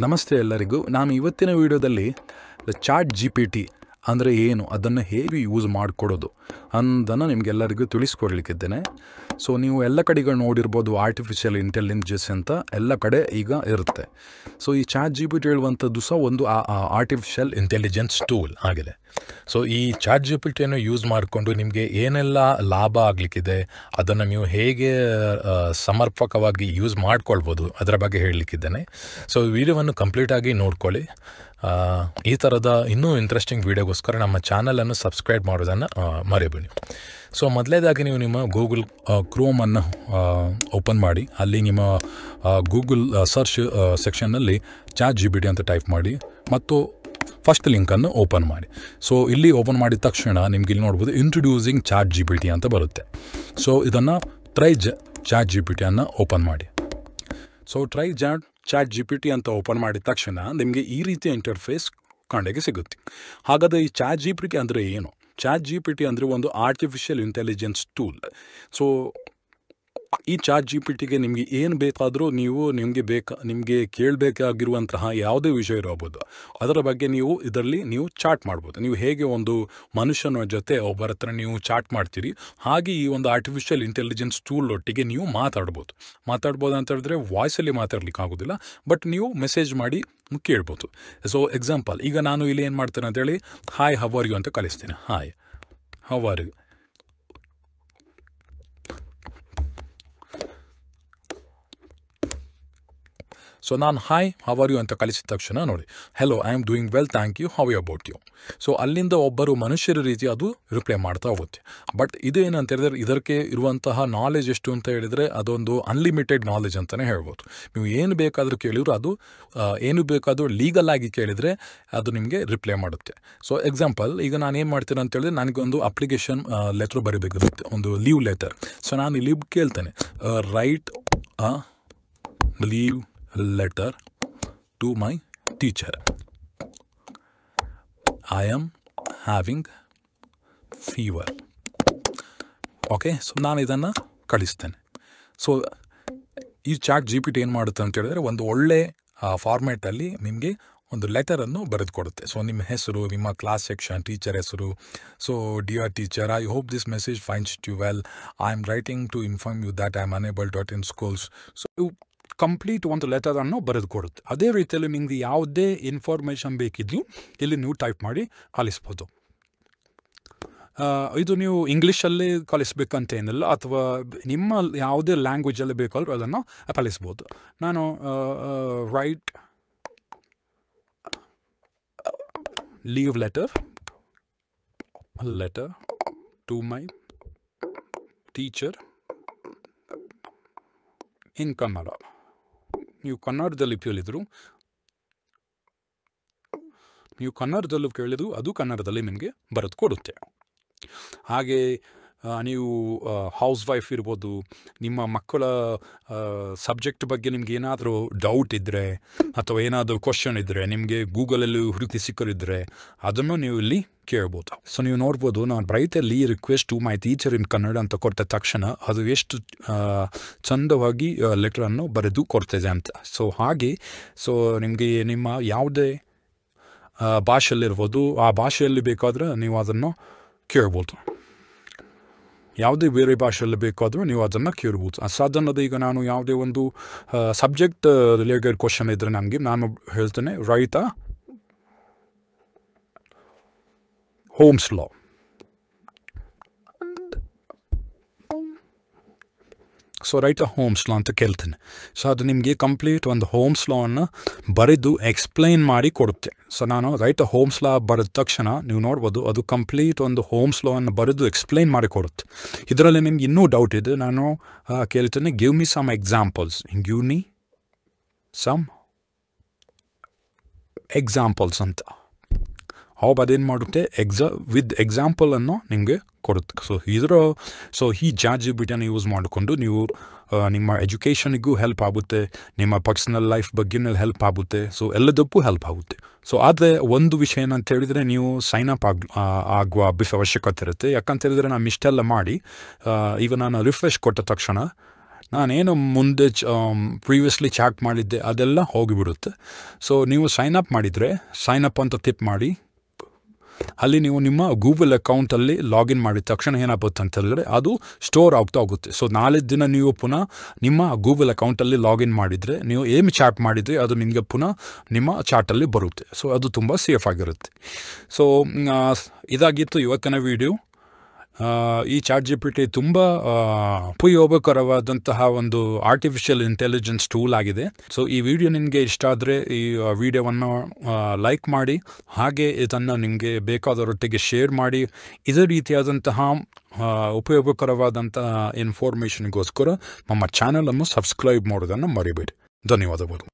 ನಮಸ್ತೆ ಎಲ್ಲರಿಗೂ. ನಾನು ಇವತ್ತಿನ ವಿಡಿಯೋದಲ್ಲಿ ಚಾಟ್ GPT ಅಂದರೆ ಏನು, ಅದನ್ನು ಹೇಗೆ ಯೂಸ್ ಮಾಡಿಕೊಡೋದು ಅನ್ನೋದನ್ನು ನಿಮಗೆಲ್ಲರಿಗೂ ತಿಳಿಸ್ಕೊಡ್ಲಿಕ್ಕಿದ್ದೇನೆ. ಸೊ ನೀವು ಎಲ್ಲ ಕಡೆಗಳು ನೋಡಿರ್ಬೋದು, ಆರ್ಟಿಫಿಷಿಯಲ್ ಇಂಟೆಲಿಜೆನ್ಸ್ ಅಂತ ಎಲ್ಲ ಕಡೆ ಈಗ ಇರುತ್ತೆ. ಸೊ ಈ ಚಾಟ್ GPT ಹೇಳುವಂಥದ್ದು ಸಹ ಒಂದು ಆರ್ಟಿಫಿಷಿಯಲ್ ಇಂಟೆಲಿಜೆನ್ಸ್ ಟೂಲ್ ಆಗಿದೆ. ಸೊ ಈ ಚಾಟ್ GPTಯನ್ನು ಯೂಸ್ ಮಾಡಿಕೊಂಡು ನಿಮಗೆ ಏನೆಲ್ಲ ಲಾಭ ಆಗಲಿಕ್ಕಿದೆ, ಅದನ್ನು ನೀವು ಹೇಗೆ ಸಮರ್ಪಕವಾಗಿ ಯೂಸ್ ಮಾಡ್ಕೊಳ್ಬೋದು ಅದರ ಬಗ್ಗೆ ಹೇಳಲಿಕ್ಕಿದ್ದೇನೆ. ಸೊ ವಿಡಿಯೋವನ್ನು ಕಂಪ್ಲೀಟಾಗಿ ನೋಡ್ಕೊಳ್ಳಿ. ಈ ಥರದ ಇನ್ನೂ ಇಂಟ್ರೆಸ್ಟಿಂಗ್ ವೀಡಿಯೋಗೋಸ್ಕರ ನಮ್ಮ ಚಾನಲನ್ನು ಸಬ್ಸ್ಕ್ರೈಬ್ ಮಾಡೋದನ್ನು ಮರಿಬೇಡಿ. ಸೊ ಮೊದಲೇದಾಗಿ ನೀವು ನಿಮ್ಮ ಗೂಗಲ್ ಕ್ರೋಮನ್ನು ಓಪನ್ ಮಾಡಿ, ಅಲ್ಲಿ ನಿಮ್ಮ ಗೂಗಲ್ ಸರ್ಚ್ ಸೆಕ್ಷನ್ನಲ್ಲಿ ಚಾಟ್ GPT ಅಂತ ಟೈಪ್ ಮಾಡಿ ಮತ್ತು ಫಸ್ಟ್ ಲಿಂಕನ್ನು ಓಪನ್ ಮಾಡಿ. ಸೊ ಇಲ್ಲಿ ಓಪನ್ ಮಾಡಿದ ತಕ್ಷಣ ನಿಮ್ಗೆ ಇಲ್ಲಿ ನೋಡ್ಬೋದು ಇಂಟ್ರೊಡ್ಯೂಸಿಂಗ್ ಚಾಟ್ GPT ಅಂತ ಬರುತ್ತೆ. ಸೊ ಇದನ್ನು ಟ್ರೈ ಚಾಟ್ GPTಯನ್ನು ಓಪನ್ ಮಾಡಿ. ಸೊ ಟ್ರೈ ಚಾಟ್ GPT ಅಂತ ಓಪನ್ ಮಾಡಿದ ತಕ್ಷಣ ನಿಮಗೆ ಈ ರೀತಿಯ ಇಂಟರ್ಫೇಸ್ ಕಾಣಲಿಕ್ಕೆ ಸಿಗುತ್ತೆ. ಹಾಗಾದರೆ ಈ ಚಾಟ್ GPT ಅಂದರೆ ಏನು? ಚಾಟ್ GPT ಅಂದರೆ ಒಂದು ಆರ್ಟಿಫಿಷಿಯಲ್ ಇಂಟೆಲಿಜೆನ್ಸ್ ಟೂಲ್. ಸೊ ಈ ಚಾಟ್ GPTಗೆ ನಿಮಗೆ ಏನು ಬೇಕಾದರೂ ನಿಮಗೆ ಕೇಳಬೇಕಾಗಿರುವಂತಹ ಯಾವುದೇ ವಿಷಯ ಇರಬಹುದು, ಅದರ ಬಗ್ಗೆ ನೀವು ಚಾಟ್ ಮಾಡ್ಬೋದು. ನೀವು ಹೇಗೆ ಒಂದು ಮನುಷ್ಯನ ಜೊತೆ ಒಬ್ಬರ ಹತ್ರ ನೀವು ಚಾಟ್ ಮಾಡ್ತೀರಿ, ಹಾಗೆ ಈ ಒಂದು ಆರ್ಟಿಫಿಷಿಯಲ್ ಇಂಟೆಲಿಜೆನ್ಸ್ ಟೂಲ್ ಒಟ್ಟಿಗೆ ನೀವು ಮಾತಾಡ್ಬೋದು ಅಂತ ಹೇಳಿದ್ರೆ ವಾಯ್ಸಲ್ಲಿ ಮಾತಾಡ್ಲಿಕ್ಕೆ ಆಗೋದಿಲ್ಲ, ಬಟ್ ನೀವು ಮೆಸೇಜ್ ಮಾಡಿ ಕೇಳ್ಬೋದು. ಸೊ ಎಕ್ಸಾಂಪಲ್, ಈಗ ನಾನು ಇಲ್ಲಿ ಏನು ಮಾಡ್ತೇನೆ ಅಂತೇಳಿ, ಹಾಯ್ ಹೌ ಆರ್ ಯು ಅಂತ ಕಳಿಸ್ತೇನೆ. Hi how are you. So ನಾನು ಹಾಯ್ ಹೌ ಆರ್ ಯು ಅಂತ ಕಳಿಸಿದ ತಕ್ಷಣ ನೋಡಿ, hello I am doing well thank you, how about you. So ಅಲ್ಲಿಂದ ಒಬ್ಬರು ಮನುಷ್ಯರ ರೀತಿ ಅದು ರಿಪ್ಲೈ ಮಾಡ್ತಾ ಹೋಗುತ್ತೆ. ಬಟ್ ಇದು ಏನಂತ ಹೇಳಿದ್ರೆ, ಇದಕ್ಕೆ ಇರುವಂತಹ ನಾಲೆಜ್ ಎಷ್ಟು ಅಂತ ಹೇಳಿದರೆ ಅದೊಂದು ಅನ್ಲಿಮಿಟೆಡ್ ನಾಲೆಜ್ ಅಂತಲೇ ಹೇಳ್ಬೋದು. ನೀವು ಏನು ಬೇಕಾದರೂ ಕೇಳಿದ್ರು ಅದು ಏನು ಬೇಕಾದರೂ ಲೀಗಲ್ ಆಗಿ ಕೇಳಿದರೆ ಅದು ನಿಮಗೆ ರಿಪ್ಲೈ ಮಾಡುತ್ತೆ. ಸೊ ಎಕ್ಸಾಂಪಲ್, ಈಗ ನಾನು ಏನು ಮಾಡ್ತೇನೆ ಅಂತ ಹೇಳಿದ್ರೆ, ನನಗೊಂದು ಅಪ್ಲಿಕೇಶನ್ ಲೆಟ್ರ್ ಬರೀಬೇಕಾಗುತ್ತೆ, ಒಂದು ಲೀವ್ ಲೆಟರ್. ಸೊ ನಾನು ಲೀವ್ ಕೇಳ್ತೇನೆ, right leave letter to my teacher. I am having fever. Okay, so ನಾನು ಇದನ್ನು ಕಳಿಸ್ತೇನೆ. ಸೊ ಈ ಚಾಟ್ GPT ಏನು ಮಾಡುತ್ತೆ ಅಂತ ಹೇಳಿದ್ರೆ, ಒಂದು ಒಳ್ಳೆ ಫಾರ್ಮ್ಯಾಟಲ್ಲಿ ನಿಮಗೆ ಒಂದು ಲೆಟರನ್ನು ಬರೆದು ಕೊಡುತ್ತೆ. ಸೊ ನಿಮ್ಮ ಹೆಸರು, ನಿಮ್ಮ ಕ್ಲಾಸ್ ಸೆಕ್ಷನ್, ಟೀಚರ್ ಹೆಸರು. So dear teacher, I hope this message finds you well. I am writing to inform you that I am unable to attend schools. So complete ಒಂದು ಲೆಟರನ್ನು ಬರೆದು ಕೊಡುತ್ತೆ. ಅದೇ ರೀತಿಯಲ್ಲಿ ನಿಮಗೆ ಯಾವುದೇ ಇನ್ಫಾರ್ಮೇಷನ್ ಬೇಕಿದ್ರೂ ಇಲ್ಲಿ ನೀವು ಟೈಪ್ ಮಾಡಿ ಕಳಿಸ್ಬೋದು. ಇದು ನೀವು ಇಂಗ್ಲೀಷಲ್ಲಿ ಕಳಿಸ್ಬೇಕಂತ ಏನಿಲ್ಲ, ಅಥವಾ ನಿಮ್ಮ ಯಾವುದೇ ಲ್ಯಾಂಗ್ವೇಜಲ್ಲಿ ಬೇಕಾದರೂ ಅದನ್ನು ಕಳಿಸ್ಬೋದು. ನಾನು write leave letter to my teacher in Kannada. ನೀವು ಕನ್ನಡದಲ್ಲಿ ಕೇಳಿದ್ರು ಅದು ಕನ್ನಡದಲ್ಲಿ ನಿಮಗೆ ಬರೆದು ಕೊಡುತ್ತೆ. ಹಾಗೆ ನೀವು ಹೌಸ್ ವೈಫ್ ಇರ್ಬೋದು, ನಿಮ್ಮ ಮಕ್ಕಳ ಸಬ್ಜೆಕ್ಟ್ ಬಗ್ಗೆ ನಿಮ್ಗೆ ಏನಾದರೂ ಡೌಟ್ ಇದ್ದರೆ ಅಥವಾ ಏನಾದರೂ ಕ್ವಶನ್ ಇದ್ದರೆ, ನಿಮಗೆ ಗೂಗಲಲ್ಲಿ ಹುಡುಕಿ ಸಿಕ್ಕರಿದ್ದರೆ ಅದನ್ನು ನೀವು ಇಲ್ಲಿ ಕೇಳ್ಬೋದು. ಸೊ ನೀವು ನೋಡ್ಬೋದು, ನಾನು ರೈತಲ್ಲಿ request to my teacher in Kannada ಅಂತ ಕೊಟ್ಟ ತಕ್ಷಣ ಅದು ಎಷ್ಟು ಚಂದವಾಗಿ ಲೆಟ್ರನ್ನು ಬರೆದು ಕೊಡ್ತಿದೆ ಅಂತ. ಸೊ ಹಾಗೆ ನಿಮಗೆ ನಿಮ್ಮ ಯಾವುದೇ ಭಾಷೆಯಲ್ಲಿರ್ಬೋದು, ಆ ಭಾಷೆಯಲ್ಲಿ ಬೇಕಾದರೆ ನೀವು ಅದನ್ನು ಕೇಳ್ಬೋದು. ಯಾವುದೇ ಬೇರೆ ಭಾಷೆಯಲ್ಲಿ ಬೇಕಾದರೂ ನೀವು ಅದನ್ನು ಕೇಳ್ಬೋದು. ಸಾಧಾರಣದ ಈಗ ನಾನು ಯಾವುದೇ ಒಂದು ಸಬ್ಜೆಕ್ಟ್ ರಿಲೇಟೆಡ್ ಕ್ವಶನ್ ಇದ್ದರೆ ನಾನು ಹೇಳ್ತೇನೆ, ರೈಟ್ ಹೋಮ್ಸ್ ಲಾ. ಸೊ ರೈಟ್ ಹೋಮ್ಸ್ ಲಾ ಅಂತ ಕೇಳ್ತೇನೆ. ಸೊ ಅದು ನಿಮಗೆ ಕಂಪ್ಲೀಟ್ ಒಂದು ಹೋಮ್ಸ್ ಲಾವನ್ನು ಬರೆದು ಎಕ್ಸ್ಪ್ಲೈನ್ ಮಾಡಿ ಕೊಡುತ್ತೆ. ಸೊ ನಾನು ರೈಟ್ ಹೋಮ್ಸ್ ಲಾ ಬರೆದ ತಕ್ಷಣ ನೀವು ನೋಡ್ಬೋದು, ಅದು ಕಂಪ್ಲೀಟ್ ಒಂದು ಹೋಮ್ಸ್ ಲಾವನ್ನು ಬರೆದು ಎಕ್ಸ್ಪ್ಲೈನ್ ಮಾಡಿ ಕೊಡುತ್ತೆ. ಇದರಲ್ಲಿ ನಿಮ್ಗೆ ಇನ್ನೂ ಡೌಟ್ ಇದೆ, ನಾನು ಕೇಳ್ತೇನೆ, ಗಿವ್ ಮಿ ಸಮ್ ಎಕ್ಸಾಂಪಲ್ಸ್ ಅಂತ. ಅದೇನು ಮಾಡುತ್ತೆ, ವಿತ್ ಎಕ್ಸಾಂಪಲನ್ನು ನಿಮಗೆ ಕೊಡುತ್ತೆ. ಸೊ ಈ ಚಾಟ್ GPTಯನ್ನು ಯೂಸ್ ಮಾಡಿಕೊಂಡು ನೀವು ನಿಮ್ಮ ಎಜುಕೇಷನಿಗೂ ಹೆಲ್ಪ್ ಆಗುತ್ತೆ, ನಿಮ್ಮ ಪರ್ಸನಲ್ ಲೈಫ್ ಬಗ್ಗೆನೂ ಹೆಲ್ಪ್ ಆಗುತ್ತೆ. ಸೊ ಎಲ್ಲದಕ್ಕೂ ಹೆಲ್ಪ್ ಆಗುತ್ತೆ. ಸೊ ಆದರೆ ಒಂದು ವಿಷಯ ಏನಂತ ಹೇಳಿದರೆ, ನೀವು ಸೈನ್ ಅಪ್ ಆಗುವ ಅವಶ್ಯಕತೆ ಇರುತ್ತೆ. ಯಾಕಂತ ಹೇಳಿದರೆ ನಾನು ಇಷ್ಟೆಲ್ಲ ಮಾಡಿ ಈಗ ನಾನು ರಿಫ್ರೆಶ್ ಕೊಟ್ಟ ತಕ್ಷಣ ನಾನೇನು ಮುಂದೆ ಪ್ರೀವಿಯಸ್ಲಿ ಚಾಟ್ ಮಾಡಿದ್ದೆ ಅದೆಲ್ಲ ಹೋಗಿಬಿಡುತ್ತೆ. ಸೊ ನೀವು ಸೈನ್ ಅಪ್ ಮಾಡಿದರೆ ಸೈನ್ ಅಪ್ ಅಂತ ಟಿಪ್ ಮಾಡಿ ಅಲ್ಲಿ ನೀವು ನಿಮ್ಮ ಗೂಗಲ್ ಅಕೌಂಟಲ್ಲಿ ಲಾಗಿನ್ ಮಾಡಿದ ತಕ್ಷಣ ಏನಾಗುತ್ತೆ ಅಂತ ಹೇಳಿದ್ರೆ ಅದು ಸ್ಟೋರ್ ಆಗ್ತಾ ಹೋಗುತ್ತೆ. ಸೊ ನಾಳೆ ದಿನ ನೀವು ಪುನಃ ನಿಮ್ಮ ಗೂಗಲ್ ಅಕೌಂಟಲ್ಲಿ ಲಾಗಿನ್ ಮಾಡಿದರೆ ನೀವು ಏನು ಚಾಟ್ ಮಾಡಿದರೆ ಅದು ನಿಮಗೆ ಪುನಃ ನಿಮ್ಮ ಚಾಟಲ್ಲಿ ಬರುತ್ತೆ. ಸೊ ಅದು ತುಂಬ ಸೇಫ್ ಆಗಿರುತ್ತೆ. ಸೊ ಇದಾಗಿತ್ತು ಇವತ್ತಿನ ವಿಡಿಯೋ. ಈ ಚಾಟ್ GPT ತುಂಬ ಉಪಯೋಗಕರವಾದಂತಹ ಒಂದು ಆರ್ಟಿಫಿಷಿಯಲ್ ಇಂಟೆಲಿಜೆನ್ಸ್ ಟೂಲ್ ಆಗಿದೆ. ಸೊ ಈ ವಿಡಿಯೋ ನಿಮಗೆ ಇಷ್ಟ ಆದರೆ ಈ ವಿಡಿಯೋವನ್ನು ಲೈಕ್ ಮಾಡಿ, ಹಾಗೆ ಇದನ್ನು ನಿಮಗೆ ಬೇಕಾದವರೊಟ್ಟಿಗೆ ಶೇರ್ ಮಾಡಿ. ಇದೇ ರೀತಿಯಾದಂತಹ ಉಪಯೋಗಕರವಾದಂತಹ ಇನ್ಫಾರ್ಮೇಷನ್ಗೋಸ್ಕರ ನಮ್ಮ ಚಾನಲನ್ನು ಸಬ್ಸ್ಕ್ರೈಬ್ ಮಾಡೋದನ್ನು ಮರಿಬೇಡಿ. ಧನ್ಯವಾದಗಳು.